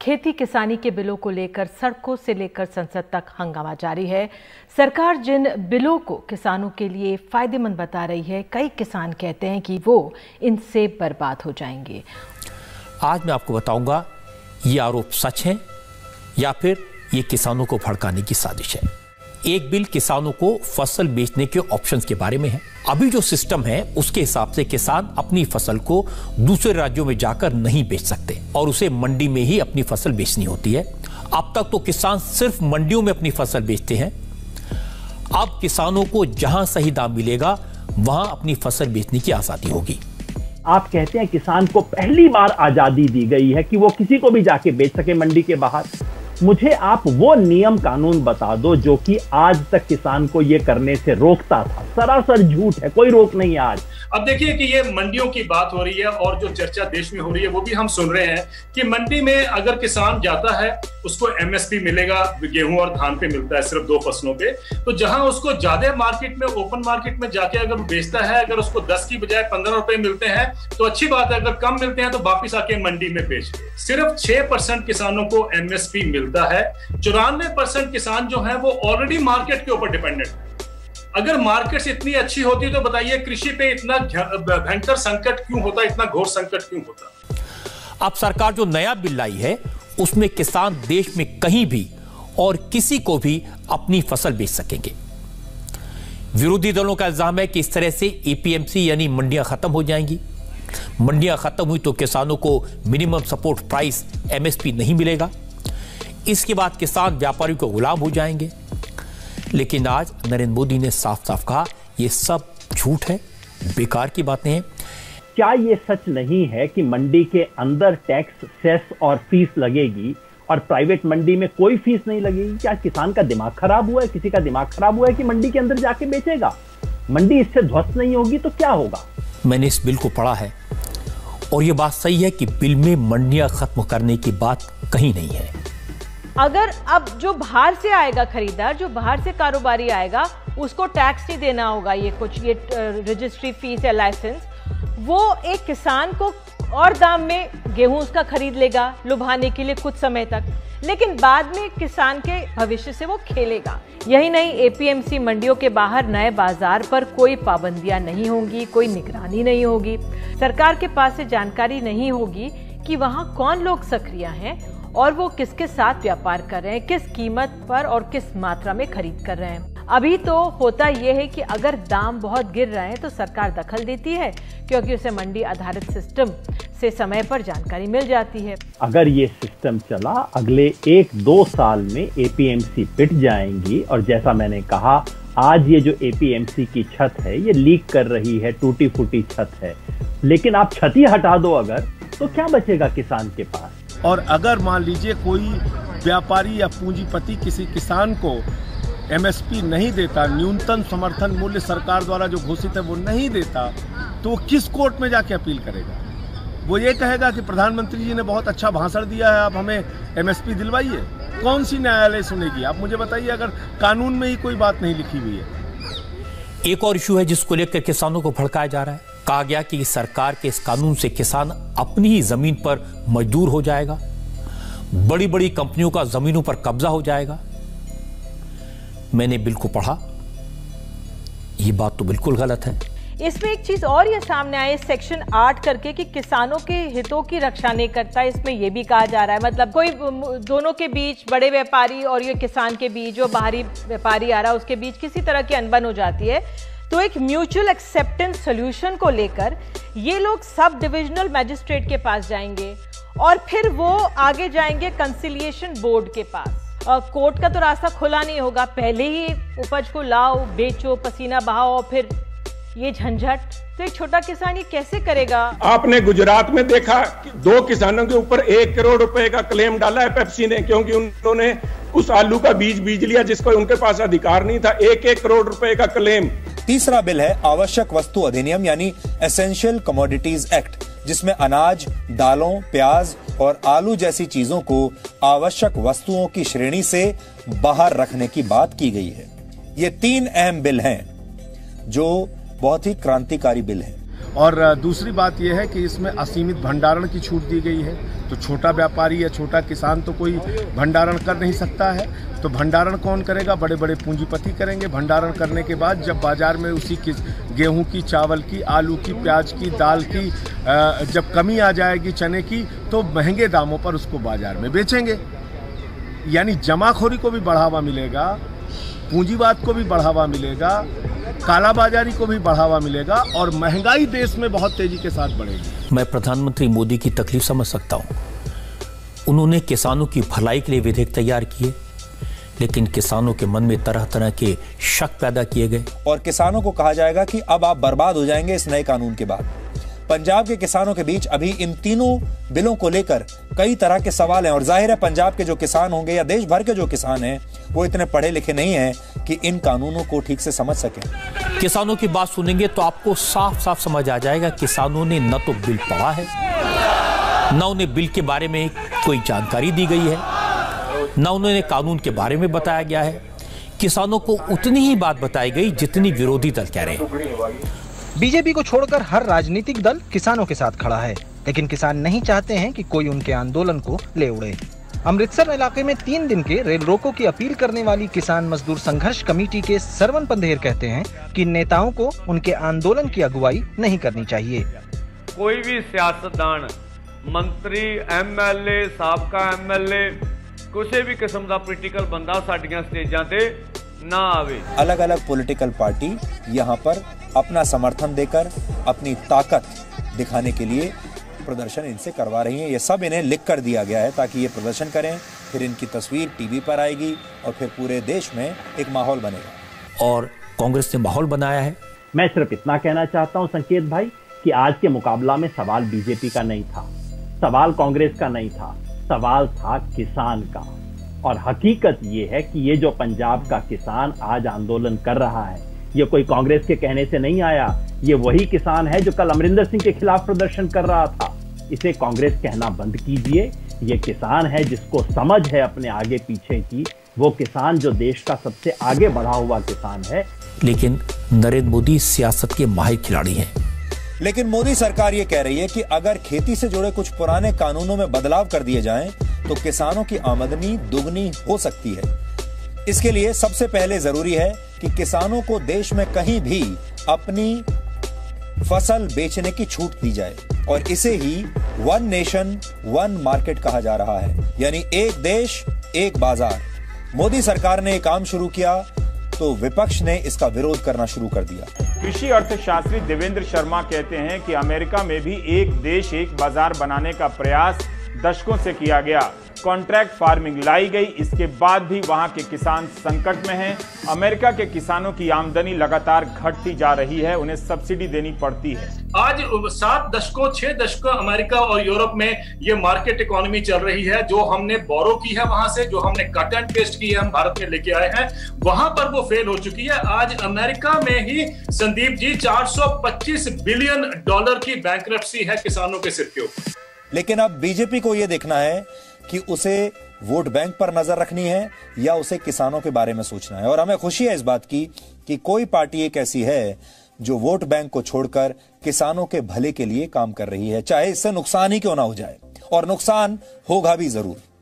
खेती किसानी के बिलों को लेकर सड़कों से लेकर संसद तक हंगामा जारी है। सरकार जिन बिलों को किसानों के लिए फायदेमंद बता रही है, कई किसान कहते हैं कि वो इनसे बर्बाद हो जाएंगे। आज मैं आपको बताऊंगा ये आरोप सच है या फिर ये किसानों को भड़काने की साजिश है। एक बिल किसानों को फसल बेचने के ऑप्शंस के बारे में है। अभी जो सिस्टम है उसके हिसाब से किसान अपनी फसल को दूसरे राज्यों में जाकर नहीं बेच सकते और उसे मंडी में ही अपनी फसल बेचनी होती है। अब तक तो किसान सिर्फ मंडियों में अपनी फसल बेचते हैं। अब किसानों को जहां सही दाम मिलेगा वहां अपनी फसल बेचने की आजादी होगी। आप कहते हैं किसान को पहली बार आजादी दी गई है कि वो किसी को भी जाके बेच सके मंडी के बाहर। मुझे आप वो नियम कानून बता दो जो कि आज तक किसान को ये करने से रोकता था। सरासर झूठ है, कोई रोक नहीं है आज। अब देखिए कि ये मंडियों की बात हो रही है और जो चर्चा देश में हो रही है वो भी हम सुन रहे हैं कि मंडी में अगर किसान जाता है उसको एमएसपी मिलेगा, गेहूं और धान पे मिलता है सिर्फ 2 फसलों पे। तो जहां उसको ज्यादा मार्केट में, ओपन मार्केट में जाके अगर बेचता है, अगर उसको 10 की बजाय 15 रुपए मिलते हैं तो अच्छी बात है। अगर कम मिलते हैं तो वापिस आके मंडी में बेच। सिर्फ 6% किसानों को एमएसपी मिलता है। 94% किसान जो है वो ऑलरेडी मार्केट के ऊपर डिपेंडेंट है। अगर मार्केट इतनी अच्छी होती तो बताइए कृषि पे इतना भयंकर संकट क्यों होता, इतना घोर संकट क्यों होता। अब सरकार जो नया बिल लाई है उसमें किसान देश में कहीं भी और किसी को भी अपनी फसल बेच सकेंगे। विरोधी दलों का इल्जाम है कि इस तरह से एपीएमसी यानी मंडियां खत्म हो जाएंगी। मंडियां खत्म हुई तो किसानों को मिनिमम सपोर्ट प्राइस एमएसपी नहीं मिलेगा। इसके बाद किसान व्यापारियों को गुलाम हो जाएंगे। लेकिन आज नरेंद्र मोदी ने साफ साफ कहा ये सब झूठ है, बेकार की बातें हैं। क्या ये सच नहीं है कि मंडी के अंदर टैक्स, सेस और फीस लगेगी और प्राइवेट मंडी में कोई फीस नहीं लगेगी? क्या किसान का दिमाग खराब हुआ है? किसी का दिमाग खराब हुआ है कि मंडी के अंदर जाके बेचेगा? मंडी इससे ध्वस्त नहीं होगी तो क्या होगा? मैंने इस बिल को पढ़ा है और यह बात सही है कि बिल में मंडियां खत्म करने की बात कहीं नहीं है। अगर अब जो बाहर से आएगा खरीदार, जो बाहर से कारोबारी आएगा, उसको टैक्स नहीं देना होगा, ये रजिस्ट्री फीस या लाइसेंस, वो एक किसान को और दाम में गेहूं उसका खरीद लेगा लुभाने के लिए कुछ समय तक, लेकिन बाद में किसान के भविष्य से वो खेलेगा। यही नहीं, एपीएमसी मंडियों के बाहर नए बाजार पर कोई पाबंदियां नहीं होंगी, कोई निगरानी नहीं होगी। सरकार के पास से जानकारी नहीं होगी कि वहां कौन लोग सक्रिय हैं और वो किसके साथ व्यापार कर रहे हैं, किस कीमत पर और किस मात्रा में खरीद कर रहे हैं। अभी तो होता यह है कि अगर दाम बहुत गिर रहे हैं तो सरकार दखल देती है क्योंकि उसे मंडी आधारित सिस्टम से समय पर जानकारी मिल जाती है। अगर ये सिस्टम चला, अगले 1-2 साल में एपीएमसी पिट जाएंगी। और जैसा मैंने कहा, आज ये जो एपीएमसी की छत है ये लीक कर रही है, टूटी फूटी छत है। लेकिन आप छत ही हटा दो अगर, तो क्या बचेगा किसान के पास? और अगर मान लीजिए कोई व्यापारी या पूंजीपति किसी किसान को एमएसपी नहीं देता, न्यूनतम समर्थन मूल्य सरकार द्वारा जो घोषित है वो नहीं देता, तो वो किस कोर्ट में जाके अपील करेगा? वो ये कहेगा कि प्रधानमंत्री जी ने बहुत अच्छा भाषण दिया है, आप हमें एमएसपी दिलवाइए। कौन सी न्यायालय सुनेगी? आप मुझे बताइए, अगर कानून में ही कोई बात नहीं लिखी हुई है। एक और इशू है जिसको लेकर किसानों को भड़काया जा रहा है। कहा गया कि सरकार के इस कानून से किसान अपनी ही जमीन पर मजदूर हो जाएगा, बड़ी बड़ी कंपनियों का जमीनों पर कब्जा हो जाएगा। मैंने बिल को पढ़ा, यह बात तो बिल्कुल गलत है। इसमें एक चीज और ये सामने आई, सेक्शन 8 करके, कि किसानों के हितों की रक्षा नहीं करता। इसमें यह भी कहा जा रहा है, मतलब कोई दोनों के बीच, बड़े व्यापारी और ये किसान के बीच, जो बाहरी व्यापारी आ रहा है उसके बीच किसी तरह की अनबन हो जाती है तो एक म्यूचुअल एक्सेप्टेंस सॉल्यूशन को लेकर ये लोग सब डिविजनल मैजिस्ट्रेट के पास जाएंगे और फिर वो आगे जाएंगे कंसिलिएशन बोर्ड के पास। कोर्ट का तो रास्ता खुला नहीं होगा, पहले ही उपज को लाओ, बेचो, पसीना बहाओ और फिर ये झंझट, तो एक छोटा किसान ये कैसे करेगा? आपने गुजरात में देखा कि 2 किसानों के ऊपर 1 करोड़ रुपए का क्लेम डाला है पेप्सी ने, क्योंकि उन्होंने उस आलू का बीज बीज लिया जिसको उनके पास अधिकार नहीं था। 1-1 करोड़ रुपए का क्लेम। तीसरा बिल है आवश्यक वस्तु अधिनियम यानी एसेंशियल कमोडिटीज एक्ट, जिसमें अनाज, दालों, प्याज और आलू जैसी चीजों को आवश्यक वस्तुओं की श्रेणी से बाहर रखने की बात की गई है। ये 3 अहम बिल हैं जो बहुत ही क्रांतिकारी बिल हैं। और दूसरी बात यह है कि इसमें असीमित भंडारण की छूट दी गई है। तो छोटा व्यापारी या छोटा किसान तो कोई भंडारण कर नहीं सकता है, तो भंडारण कौन करेगा? बड़े बड़े पूंजीपति करेंगे। भंडारण करने के बाद जब बाजार में उसी की गेहूं की, चावल की, आलू की, प्याज की, दाल की जब कमी आ जाएगी, चने की, तो महंगे दामों पर उसको बाजार में बेचेंगे। यानी जमाखोरी को भी बढ़ावा मिलेगा, पूंजीवाद को भी बढ़ावा मिलेगा, कालाबाजारी को भी बढ़ावा मिलेगा और महंगाई देश में बहुत तेजी के साथ बढ़ेगी। मैं प्रधानमंत्री मोदी की तकलीफ समझ सकता हूं। उन्होंने किसानों की भलाई के लिए विधेयक तैयार किए, लेकिन किसानों के मन में तरह तरह के शक पैदा किए गए और किसानों को कहा जाएगा कि अब आप बर्बाद हो जाएंगे इस नए कानून के बाद। पंजाब के किसानों के बीच अभी इन तीनों बिलों को लेकर कई तरह के सवाल हैं और जाहिर है पंजाब के जो किसान होंगे या देश भर के जो किसान हैं वो इतने पढ़े लिखे नहीं हैं कि इन कानूनों को ठीक से समझ सकें। किसानों की बात सुनेंगे तो आपको साफ साफ समझ आ जाएगा किसानों ने न तो बिल पढ़ा है, न उन्हें बिल के बारे में कोई जानकारी दी गई है, न उन्हें कानून के बारे में बताया गया है। किसानों को उतनी ही बात बताई गई जितनी विरोधी दल कह रहे हैं। बीजेपी को छोड़कर हर राजनीतिक दल किसानों के साथ खड़ा है, लेकिन किसान नहीं चाहते हैं कि कोई उनके आंदोलन को ले उड़े। अमृतसर इलाके में 3 दिन के रेल रोको की अपील करने वाली किसान मजदूर संघर्ष कमेटी के सरवन पंधेर कहते हैं कि नेताओं को उनके आंदोलन की अगुवाई नहीं करनी चाहिए। कोई भी सियासतदान, मंत्री, एमएलए, साबका एमएलए, किसी भी किस्म का पोलिटिकल बंदा साडियां स्टेजां ते ना आवे। अलग अलग पॉलिटिकल पार्टी यहाँ पर अपना समर्थन देकर अपनी ताकत दिखाने के लिए प्रदर्शन इनसे करवा रही हैं। ये सब इन्हें लिख कर दिया गया है ताकि ये प्रदर्शन करें, फिर इनकी तस्वीर टीवी पर आएगी और फिर पूरे देश में एक माहौल बनेगा। और कांग्रेस ने माहौल बनाया है। मैं सिर्फ इतना कहना चाहता हूं संकेत भाई कि आज के मुकाबला में सवाल बीजेपी का नहीं था, सवाल कांग्रेस का नहीं था, सवाल था किसान का। और हकीकत ये है कि ये जो पंजाब का किसान आज आंदोलन कर रहा है, ये कोई कांग्रेस के कहने से नहीं आया। ये वही किसान है जो कल अमरिंदर सिंह के खिलाफ प्रदर्शन कर रहा था। इसे कांग्रेस कहना बंद कीजिए। ये किसान है जिसको समझ है अपने आगे पीछे की, वो किसान जो देश का सबसे आगे बढ़ा हुआ किसान है। लेकिन नरेंद्र मोदी सियासत के माहिर खिलाड़ी हैं। लेकिन मोदी सरकार ये कह रही है कि अगर खेती से जुड़े कुछ पुराने कानूनों में बदलाव कर दिए जाएं, तो किसानों की आमदनी दुगनी हो सकती है। इसके लिए सबसे पहले जरूरी है कि किसानों को देश में कहीं भी अपनी फसल बेचने की छूट दी जाए और इसे ही वन नेशन वन मार्केट कहा जा रहा है, यानी एक देश एक बाजार। मोदी सरकार ने काम शुरू किया तो विपक्ष ने इसका विरोध करना शुरू कर दिया। कृषि अर्थशास्त्री देवेंद्र शर्मा कहते हैं कि अमेरिका में भी एक देश एक बाजार बनाने का प्रयास दशकों से किया गया। कॉन्ट्रैक्ट फार्मिंग लाई गई, इसके बाद भी वहां के किसान संकट में हैं। अमेरिका के किसानों की आमदनी लगातार घटती जा रही है, उन्हें सब्सिडी देनी पड़ती है। आज 7 दशकों 6 दशकों अमेरिका और यूरोप में ये मार्केट इकोनॉमी चल रही है। जो हमने बोरो की है वहां से, जो हमने कट एंड पेस्ट की है, हम भारत में लेके आए हैं, वहां पर वो फेल हो चुकी है। आज अमेरिका में ही संदीप जी 425 बिलियन डॉलर की बैंकरप्सी है किसानों के सिर के ऊपर। लेकिन अब बीजेपी को यह देखना है कि उसे वोट बैंक पर नजर रखनी है या उसे किसानों के बारे में सोचना है। और हमें खुशी है इस बात की कि कोई पार्टी एक ऐसी है जो वोट बैंक को छोड़कर किसानों के भले के लिए काम कर रही है, चाहे इससे नुकसान ही क्यों ना हो जाए, और नुकसान होगा भी जरूर।